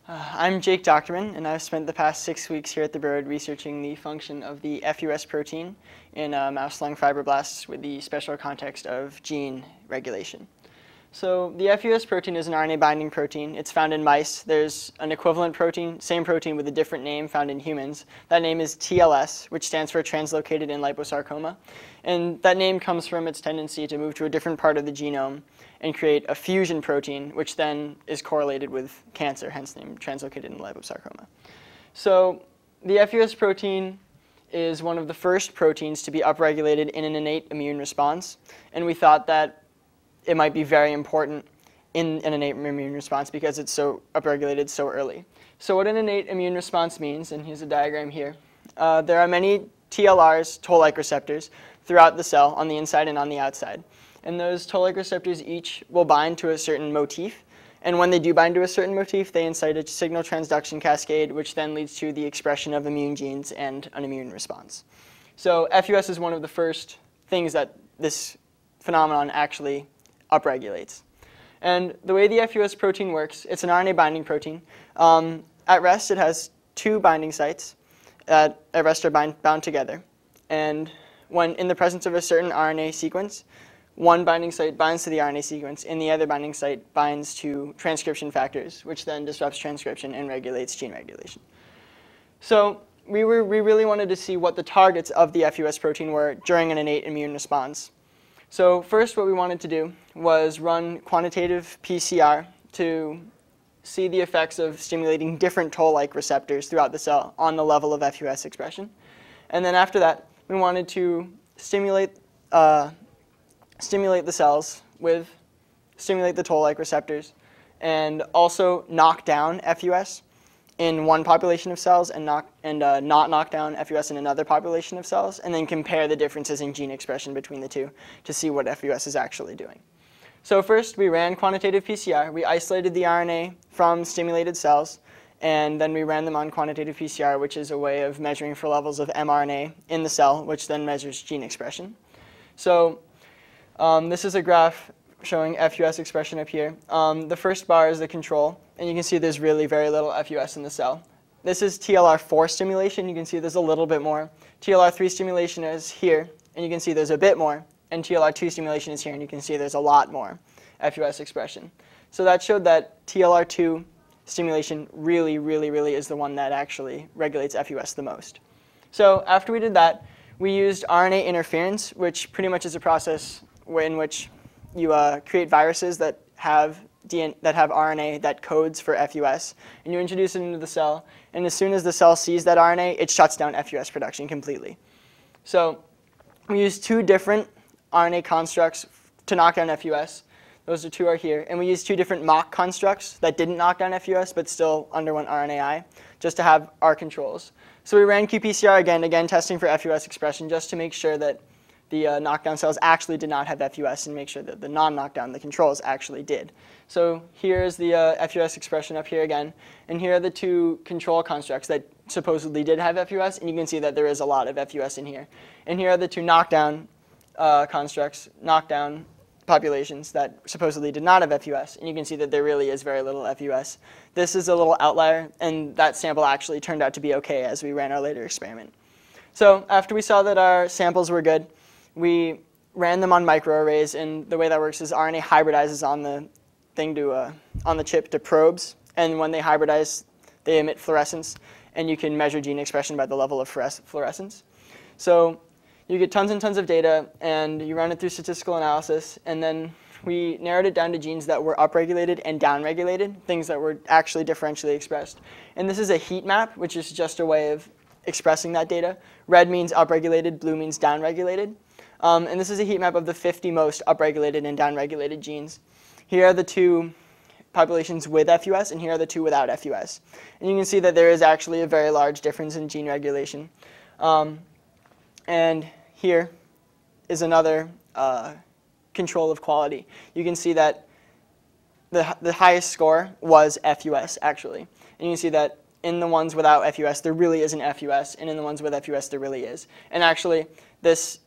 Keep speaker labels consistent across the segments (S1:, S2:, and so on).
S1: I'm Jake Dockterman, and I've spent the past 6 weeks here at the Broad researching the function of the FUS protein in mouse lung fibroblasts with the special context of gene regulation. So the FUS protein is an RNA-binding protein. It's found in mice. There's an equivalent protein, same protein with a different name, found in humans. That name is TLS, which stands for translocated in liposarcoma. And that name comes from its tendency to move to a different part of the genome and create a fusion protein, which then is correlated with cancer, hence the name translocated in liposarcoma. So the FUS protein is one of the first proteins to be upregulated in an innate immune response. And we thought that it might be very important in an innate immune response because it's so upregulated so early. So what an innate immune response means, and here's a diagram here, there are many TLRs, toll-like receptors, throughout the cell on the inside and on the outside. And those toll-like receptors each will bind to a certain motif. And when they do bind to a certain motif, they incite a signal transduction cascade, which then leads to the expression of immune genes and an immune response. So FUS is one of the first things that this phenomenon actually upregulates. And the way the FUS protein works, it's an RNA binding protein. At rest, it has two binding sites that at rest are bound together. And when in the presence of a certain RNA sequence, one binding site binds to the RNA sequence, and the other binding site binds to transcription factors, which then disrupts transcription and regulates gene regulation. So we really wanted to see what the targets of the FUS protein were during an innate immune response. So first, what we wanted to do was run quantitative PCR to see the effects of stimulating different toll-like receptors throughout the cell on the level of FUS expression. And then after that, we wanted to stimulate the cells stimulate the toll-like receptors and also knock down FUS in one population of cells and not knock down FUS in another population of cells, and then compare the differences in gene expression between the two to see what FUS is actually doing. So first, we ran quantitative PCR. We isolated the RNA from stimulated cells, and then we ran them on quantitative PCR, which is a way of measuring for levels of mRNA in the cell, which then measures gene expression. So this is a graph showing FUS expression up here. The first bar is the control, and you can see there's really very little FUS in the cell. This is TLR4 stimulation. You can see there's a little bit more. TLR3 stimulation is here, and you can see there's a bit more. And TLR2 stimulation is here, and you can see there's a lot more FUS expression. So that showed that TLR2 stimulation really is the one that actually regulates FUS the most. So after we did that, we used RNA interference, which pretty much is a process in which you create viruses that have RNA that codes for FUS, and you introduce it into the cell, and as soon as the cell sees that RNA, it shuts down FUS production completely. So we used two different RNA constructs to knock down FUS. Those two are here. And we used two different mock constructs that didn't knock down FUS but still underwent RNAi, just to have our controls. So we ran qPCR again testing for FUS expression just to make sure that the knockdown cells actually did not have FUS and make sure that the non-knockdown, the controls, actually did. So here's the FUS expression up here again. And here are the two control constructs that supposedly did have FUS, and you can see that there is a lot of FUS in here. And here are the two knockdown constructs, knockdown populations that supposedly did not have FUS, and you can see that there really is very little FUS. This is a little outlier, and that sample actually turned out to be okay as we ran our later experiment. So after we saw that our samples were good, we ran them on microarrays, and the way that works is RNA hybridizes on the thing on the chip to probes, and when they hybridize, they emit fluorescence, and you can measure gene expression by the level of fluorescence. So you get tons and tons of data, and you run it through statistical analysis, and then we narrowed it down to genes that were upregulated and downregulated, things that were actually differentially expressed. And this is a heat map, which is just a way of expressing that data. Red means upregulated, blue means downregulated. And this is a heat map of the 50 most upregulated and downregulated genes. Here are the two populations with FUS, and here are the two without FUS. And you can see that there is actually a very large difference in gene regulation. And here is another control of quality. You can see that the highest score was FUS, actually. And you can see that in the ones without FUS, there really isn't FUS, and in the ones with FUS, there really is. And actually, this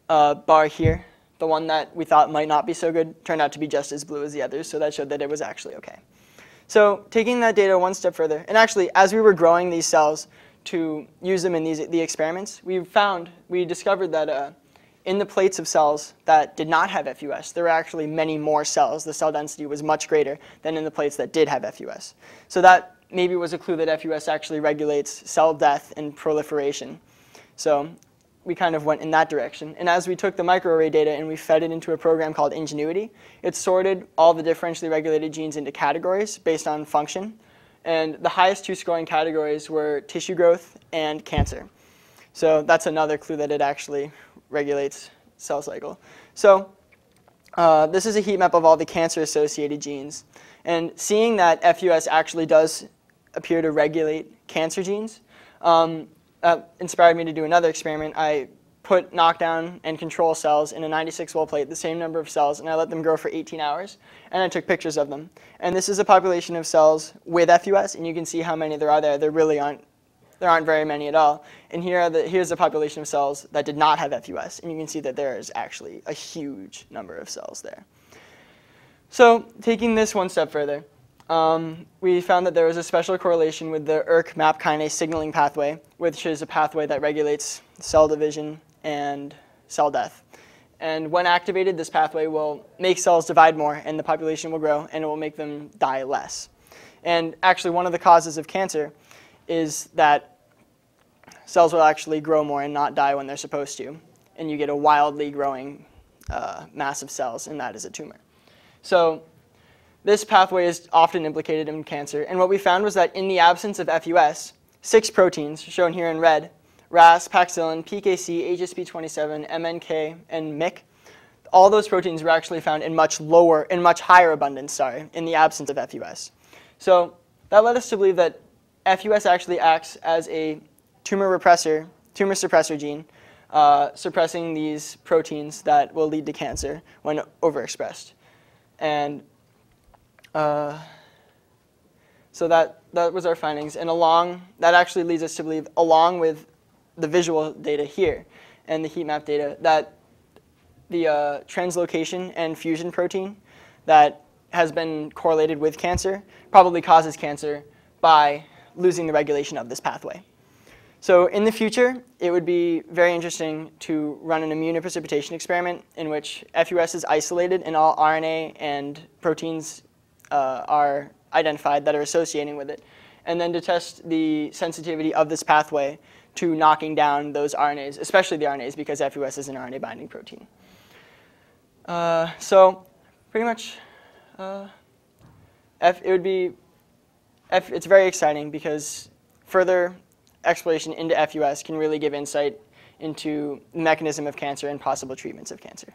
S1: bar here, the one that we thought might not be so good, turned out to be just as blue as the others, so that showed that it was actually okay. So taking that data one step further, and actually as we were growing these cells to use them in the experiments, we discovered that in the plates of cells that did not have FUS, there were actually many more cells. The cell density was much greater than in the plates that did have FUS. So that maybe was a clue that FUS actually regulates cell death and proliferation. So we kind of went in that direction. And as we took the microarray data and we fed it into a program called Ingenuity, it sorted all the differentially regulated genes into categories based on function. And the highest two scoring categories were tissue growth and cancer. So that's another clue that it actually regulates cell cycle. So this is a heat map of all the cancer-associated genes. And seeing that FUS actually does appear to regulate cancer genes, that inspired me to do another experiment. I put knockdown and control cells in a 96-well plate, the same number of cells, and I let them grow for 18 hours, and I took pictures of them. And this is a population of cells with FUS, and you can see how many there are there. There aren't very many at all. And here's a population of cells that did not have FUS, and you can see that there is actually a huge number of cells there. So taking this one step further, we found that there was a special correlation with the ERK MAP kinase signaling pathway, which is a pathway that regulates cell division and cell death. And when activated, this pathway will make cells divide more, and the population will grow, and it will make them die less. And actually, one of the causes of cancer is that cells will actually grow more and not die when they're supposed to, and you get a wildly growing mass of cells, and that is a tumor. So this pathway is often implicated in cancer, and what we found was that in the absence of FUS, 6 proteins, shown here in red, RAS, Paxillin, PKC, HSP27, MNK, and MYC, all those proteins were actually found in much higher abundance, in the absence of FUS. So that led us to believe that FUS actually acts as a tumor suppressor gene, suppressing these proteins that will lead to cancer when overexpressed. And so that was our findings. And that actually leads us to believe, along with the visual data here and the heat map data, that the translocation and fusion protein that has been correlated with cancer probably causes cancer by losing the regulation of this pathway. So in the future, it would be very interesting to run an immunoprecipitation experiment in which FUS is isolated and all RNA and proteins are identified that are associating with it, and then to test the sensitivity of this pathway to knocking down those RNAs, especially the RNAs, because FUS is an RNA binding protein. So pretty much, it's very exciting because further exploration into FUS can really give insight into the mechanism of cancer and possible treatments of cancer.